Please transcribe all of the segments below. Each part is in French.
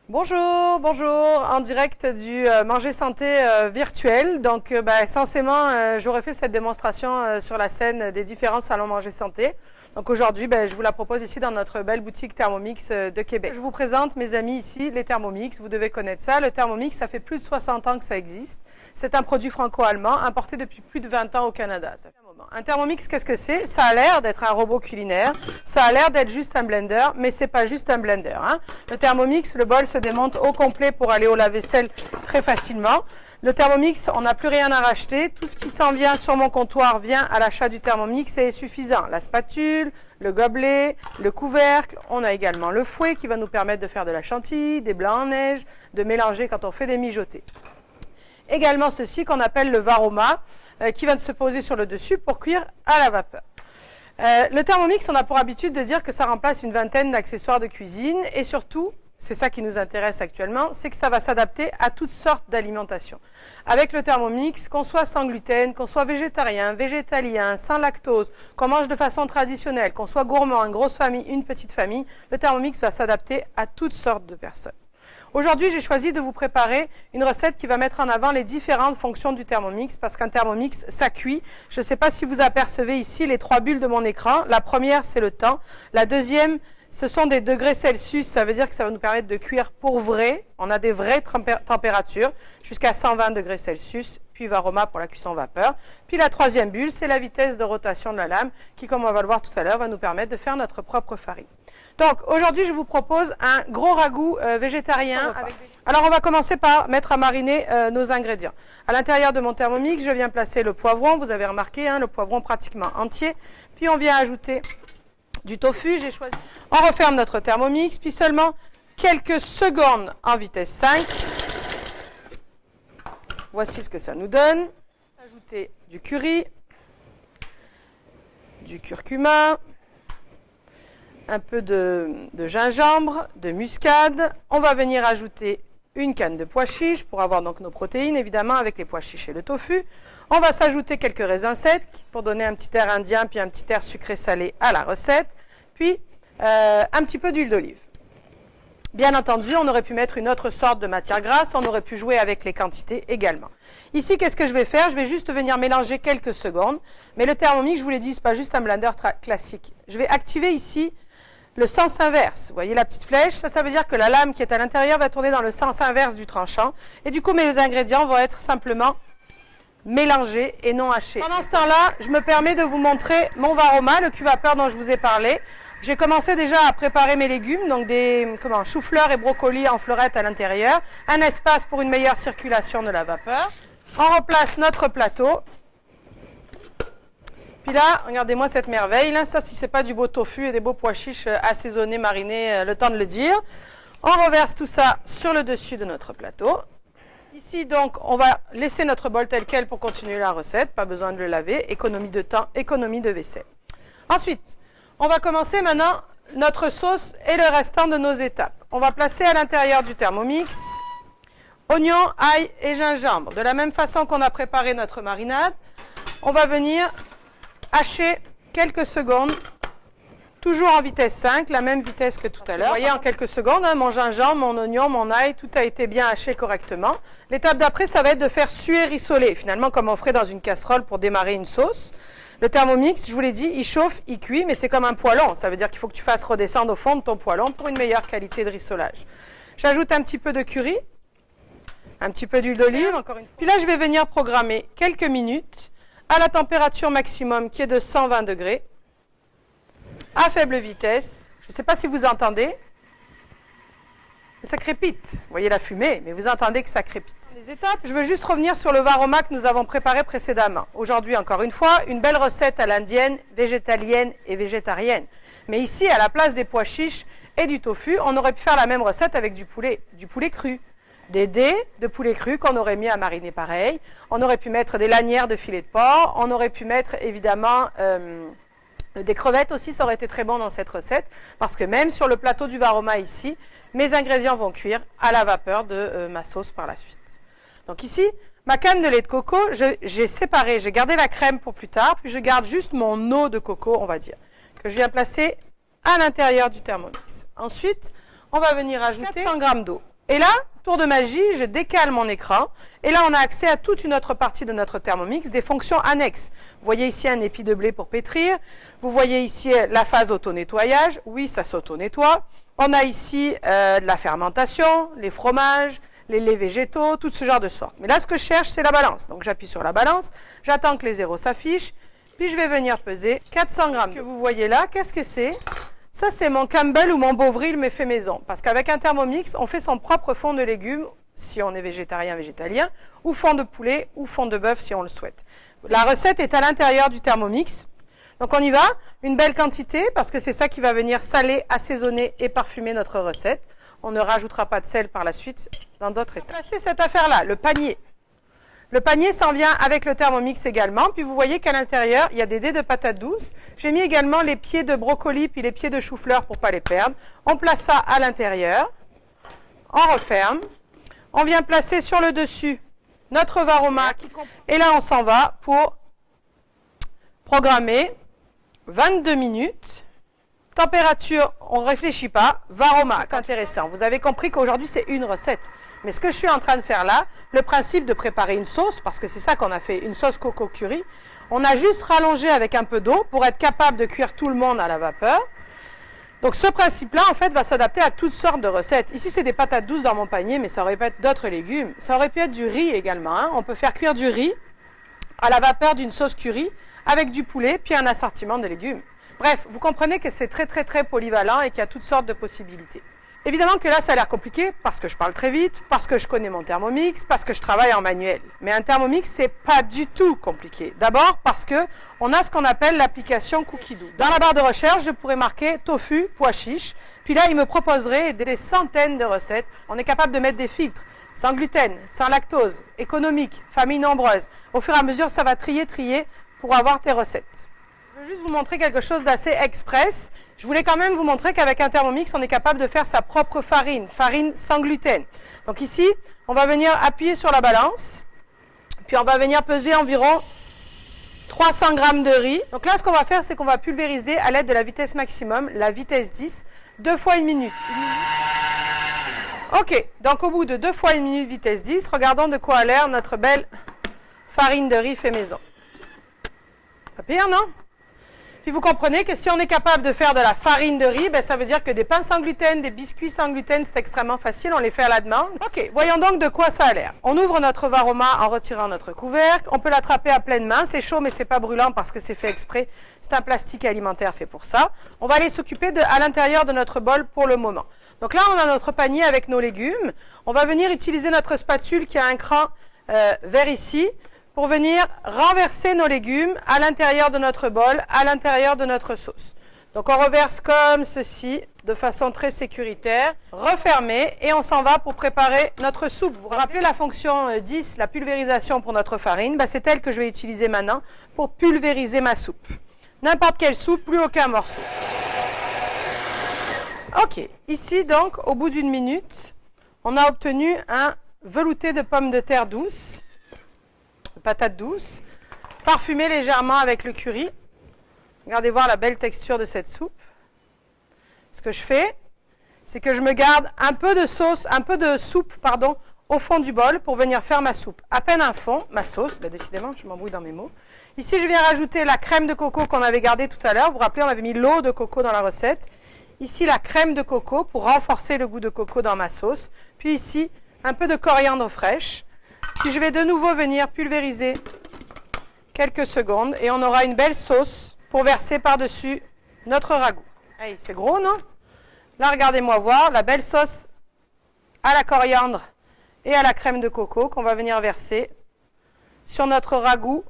Bonjour, en direct du Manger Santé virtuel. Donc, censément, j'aurais fait cette démonstration sur la scène des différents salons Manger Santé. Donc aujourd'hui, je vous la propose ici dans notre belle boutique Thermomix de Québec. Je vous présente, mes amis, ici les Thermomix. Vous devez connaître ça. Le Thermomix, ça fait plus de 60 ans que ça existe. C'est un produit franco-allemand importé depuis plus de 20 ans au Canada. Ça fait un moment. Un Thermomix, qu'est-ce que c'est? Ça a l'air d'être un robot culinaire. Ça a l'air d'être juste un blender, mais c'est pas juste un blender. Le Thermomix, le bol se démonte au complet pour aller au lave-vaisselle très facilement. Le Thermomix, on n'a plus rien à racheter. Tout ce qui s'en vient sur mon comptoir vient à l'achat du Thermomix et est suffisant. La spatule, le gobelet, le couvercle. On a également le fouet qui va nous permettre de faire de la chantilly, des blancs en neige, de mélanger quand on fait des mijotés. Également ceci qu'on appelle le Varoma qui va se poser sur le dessus pour cuire à la vapeur. Le Thermomix, on a pour habitude de dire que ça remplace une vingtaine d'accessoires de cuisine et surtout, c'est ça qui nous intéresse actuellement, c'est que ça va s'adapter à toutes sortes d'alimentations. Avec le Thermomix, qu'on soit sans gluten, qu'on soit végétarien, végétalien, sans lactose, qu'on mange de façon traditionnelle, qu'on soit gourmand, une grosse famille, une petite famille, le Thermomix va s'adapter à toutes sortes de personnes. Aujourd'hui, j'ai choisi de vous préparer une recette qui va mettre en avant les différentes fonctions du Thermomix parce qu'un Thermomix, ça cuit. Je ne sais pas si vous apercevez ici les 3 bulles de mon écran. La première, c'est le temps. La deuxième, ce sont des degrés Celsius, ça veut dire que ça va nous permettre de cuire pour vrai. On a des vraies températures jusqu'à 120 degrés Celsius, puis Varoma pour la cuisson vapeur. Puis la troisième bulle, c'est la vitesse de rotation de la lame qui, comme on va le voir tout à l'heure, va nous permettre de faire notre propre farine. Donc aujourd'hui, je vous propose un gros ragoût végétarien. Alors on va commencer par mettre à mariner nos ingrédients. À l'intérieur de mon Thermomix, je viens placer le poivron. Vous avez remarqué, le poivron pratiquement entier. Puis on vient ajouter du tofu, j'ai choisi. On referme notre Thermomix, puis seulement quelques secondes en vitesse 5. Voici ce que ça nous donne. Ajouter du curry, du curcuma, un peu de gingembre, de muscade. On va venir ajouter une canne de pois chiches pour avoir donc nos protéines, évidemment, avec les pois chiches et le tofu. On va s'ajouter quelques raisins secs pour donner un petit air indien, puis un petit air sucré-salé à la recette. Puis, un petit peu d'huile d'olive. Bien entendu, on aurait pu mettre une autre sorte de matière grasse, on aurait pu jouer avec les quantités également. Ici, qu'est-ce que je vais faire? Je vais juste venir mélanger quelques secondes. Mais le Thermomix, je vous l'ai dit, ce n'est pas juste un blender classique. Je vais activer ici le sens inverse. Vous voyez la petite flèche? Ça veut dire que la lame qui est à l'intérieur va tourner dans le sens inverse du tranchant. Et du coup, mes ingrédients vont être simplement mélangés et non hachés. Pendant ce temps-là, je me permets de vous montrer mon Varoma, le cuve-vapeur dont je vous ai parlé. J'ai commencé déjà à préparer mes légumes, donc des choux-fleurs et brocolis en fleurettes à l'intérieur. Un espace pour une meilleure circulation de la vapeur. On replace notre plateau. Puis là, regardez-moi cette merveille. Là, ça, si ce n'est pas du beau tofu et des beaux pois chiches assaisonnés, marinés, le temps de le dire. On reverse tout ça sur le dessus de notre plateau. Ici, donc, on va laisser notre bol tel quel pour continuer la recette. Pas besoin de le laver. Économie de temps, économie de vaisselle. Ensuite, on va commencer maintenant notre sauce et le restant de nos étapes. On va placer à l'intérieur du Thermomix oignons, ail et gingembre. De la même façon qu'on a préparé notre marinade, on va venir hacher quelques secondes, toujours en vitesse 5, la même vitesse que tout à l'heure. Vous voyez, en quelques secondes, mon gingembre, mon oignon, mon ail, tout a été bien haché correctement. L'étape d'après, ça va être de faire suer rissoler, finalement comme on ferait dans une casserole pour démarrer une sauce. Le Thermomix, je vous l'ai dit, il chauffe, il cuit, mais c'est comme un poêlon. Ça veut dire qu'il faut que tu fasses redescendre au fond de ton poêlon pour une meilleure qualité de rissolage. J'ajoute un petit peu de curry, un petit peu d'huile d'olive, encore une fois. Puis là, je vais venir programmer quelques minutes à la température maximum qui est de 120 degrés, à faible vitesse. Je ne sais pas si vous entendez, mais ça crépite. Vous voyez la fumée, mais vous entendez que ça crépite. Les étapes, je veux juste revenir sur le Varoma que nous avons préparé précédemment. Aujourd'hui, encore une fois, une belle recette à l'indienne, végétalienne et végétarienne. Mais ici, à la place des pois chiches et du tofu, on aurait pu faire la même recette avec du poulet cru. Des dés de poulet cru qu'on aurait mis à mariner pareil. On aurait pu mettre des lanières de filet de porc. On aurait pu mettre évidemment des crevettes aussi, ça aurait été très bon dans cette recette. Parce que même sur le plateau du Varoma ici, mes ingrédients vont cuire à la vapeur de ma sauce par la suite. Donc ici, ma canne de lait de coco, j'ai séparé, j'ai gardé la crème pour plus tard. Puis je garde juste mon eau de coco, on va dire, que je viens placer à l'intérieur du Thermomix. Ensuite, on va venir ajouter 400 g d'eau. Et là, tour de magie, je décale mon écran. Et là, on a accès à toute une autre partie de notre Thermomix, des fonctions annexes. Vous voyez ici un épi de blé pour pétrir. Vous voyez ici la phase auto-nettoyage. Oui, ça s'auto-nettoie. On a ici de la fermentation, les fromages, les laits végétaux, tout ce genre de sortes. Mais là, ce que je cherche, c'est la balance. Donc, j'appuie sur la balance. J'attends que les zéros s'affichent. Puis, je vais venir peser 400 grammes. Que vous voyez là, qu'est-ce que c'est? Ça, c'est mon Campbell ou mon Bovril, mais fait maison. Parce qu'avec un Thermomix, on fait son propre fond de légumes, si on est végétarien, végétalien, ou fond de poulet, ou fond de bœuf, si on le souhaite. La recette est à l'intérieur du Thermomix. Donc, on y va. Une belle quantité, parce que c'est ça qui va venir saler, assaisonner et parfumer notre recette. On ne rajoutera pas de sel par la suite dans d'autres étapes. C'est cette affaire-là, le panier. Le panier s'en vient avec le Thermomix également. Puis vous voyez qu'à l'intérieur, il y a des dés de patates douces. J'ai mis également les pieds de brocoli puis les pieds de chou-fleur pour ne pas les perdre. On place ça à l'intérieur. On referme. On vient placer sur le dessus notre varoma. Et là, on s'en va pour programmer 22 minutes. Température, on ne réfléchit pas. Varoma, c'est intéressant. Vous avez compris qu'aujourd'hui, c'est une recette. Mais ce que je suis en train de faire là, le principe de préparer une sauce, parce que c'est ça qu'on a fait, une sauce coco curry, on a juste rallongé avec un peu d'eau pour être capable de cuire tout le monde à la vapeur. Donc ce principe-là, en fait, va s'adapter à toutes sortes de recettes. Ici, c'est des patates douces dans mon panier, mais ça aurait pu être d'autres légumes. Ça aurait pu être du riz également. Hein. On peut faire cuire du riz à la vapeur d'une sauce curry avec du poulet, puis un assortiment de légumes. Bref, vous comprenez que c'est très polyvalent et qu'il y a toutes sortes de possibilités. Évidemment que là, ça a l'air compliqué parce que je parle très vite, parce que je connais mon Thermomix, parce que je travaille en manuel. Mais un Thermomix, c'est pas du tout compliqué. D'abord parce que on a ce qu'on appelle l'application Cookidoo. Dans la barre de recherche, je pourrais marquer tofu, pois chiche. Puis là, il me proposerait des centaines de recettes. On est capable de mettre des filtres sans gluten, sans lactose, économique, famille nombreuse. Au fur et à mesure, ça va trier pour avoir tes recettes. Je veux juste vous montrer quelque chose d'assez express. Je voulais quand même vous montrer qu'avec un Thermomix, on est capable de faire sa propre farine sans gluten. Donc ici, on va venir appuyer sur la balance, puis on va venir peser environ 300 grammes de riz. Donc là, ce qu'on va faire, c'est qu'on va pulvériser à l'aide de la vitesse maximum, la vitesse 10, 2 fois 1 minute. Ok, donc au bout de 2 fois 1 minute vitesse 10, regardons de quoi a l'air notre belle farine de riz fait maison. Pas pire, non? Puis vous comprenez que si on est capable de faire de la farine de riz, ben ça veut dire que des pains sans gluten, des biscuits sans gluten, c'est extrêmement facile, on les fait à la demande. Ok, voyons donc de quoi ça a l'air. On ouvre notre varoma en retirant notre couvercle, on peut l'attraper à pleine main, c'est chaud mais c'est pas brûlant parce que c'est fait exprès, c'est un plastique alimentaire fait pour ça. On va aller s'occuper à l'intérieur de notre bol pour le moment. Donc là, on a notre panier avec nos légumes, on va venir utiliser notre spatule qui a un cran vers ici, pour venir renverser nos légumes à l'intérieur de notre bol, à l'intérieur de notre sauce. Donc on reverse comme ceci, de façon très sécuritaire, refermé, et on s'en va pour préparer notre soupe. Vous vous rappelez la fonction 10, la pulvérisation pour notre farine, ben c'est elle que je vais utiliser maintenant pour pulvériser ma soupe. N'importe quelle soupe, plus aucun morceau. Ok, ici donc, au bout d'une minute, on a obtenu un velouté de pommes de terre douces, patates douces, parfumées légèrement avec le curry. Regardez voir la belle texture de cette soupe. Ce que je fais, c'est que je me garde un peu de soupe, au fond du bol pour venir faire ma soupe. À peine un fond, ma sauce, ben décidément, je m'embrouille dans mes mots. Ici, je viens rajouter la crème de coco qu'on avait gardée tout à l'heure. Vous vous rappelez, on avait mis l'eau de coco dans la recette. Ici, la crème de coco pour renforcer le goût de coco dans ma sauce. Puis ici, un peu de coriandre fraîche. Puis je vais de nouveau venir pulvériser quelques secondes et on aura une belle sauce pour verser par-dessus notre ragoût. Hey, c'est gros, non? Là, regardez-moi voir la belle sauce à la coriandre et à la crème de coco qu'on va venir verser sur notre ragoût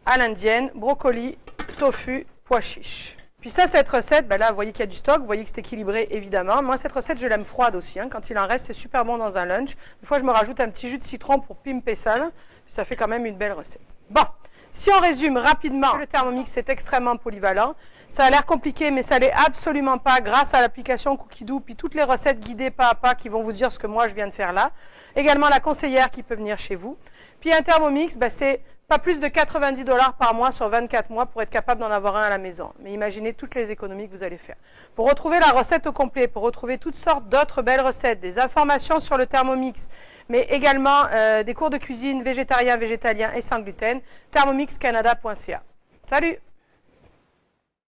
à l'indienne, brocoli, tofu, pois chiches. Puis ça, cette recette, ben là, vous voyez qu'il y a du stock, vous voyez que c'est équilibré, évidemment. Moi, cette recette, je l'aime froide aussi. Hein. Quand il en reste, c'est super bon dans un lunch. Des fois, je me rajoute un petit jus de citron pour pimper ça. Là. Puis ça fait quand même une belle recette. Bon, si on résume rapidement, le Thermomix est extrêmement polyvalent. Ça a l'air compliqué, mais ça l'est absolument pas grâce à l'application Cookidoo, puis toutes les recettes guidées pas à pas qui vont vous dire ce que moi, je viens de faire là. Également, la conseillère qui peut venir chez vous. Puis un Thermomix, ben, c'est Pas plus de 90 $ par mois sur 24 mois pour être capable d'en avoir un à la maison. Mais imaginez toutes les économies que vous allez faire. Pour retrouver la recette au complet, pour retrouver toutes sortes d'autres belles recettes, des informations sur le Thermomix, mais également des cours de cuisine végétarien, végétalien et sans gluten, thermomixcanada.ca. Salut!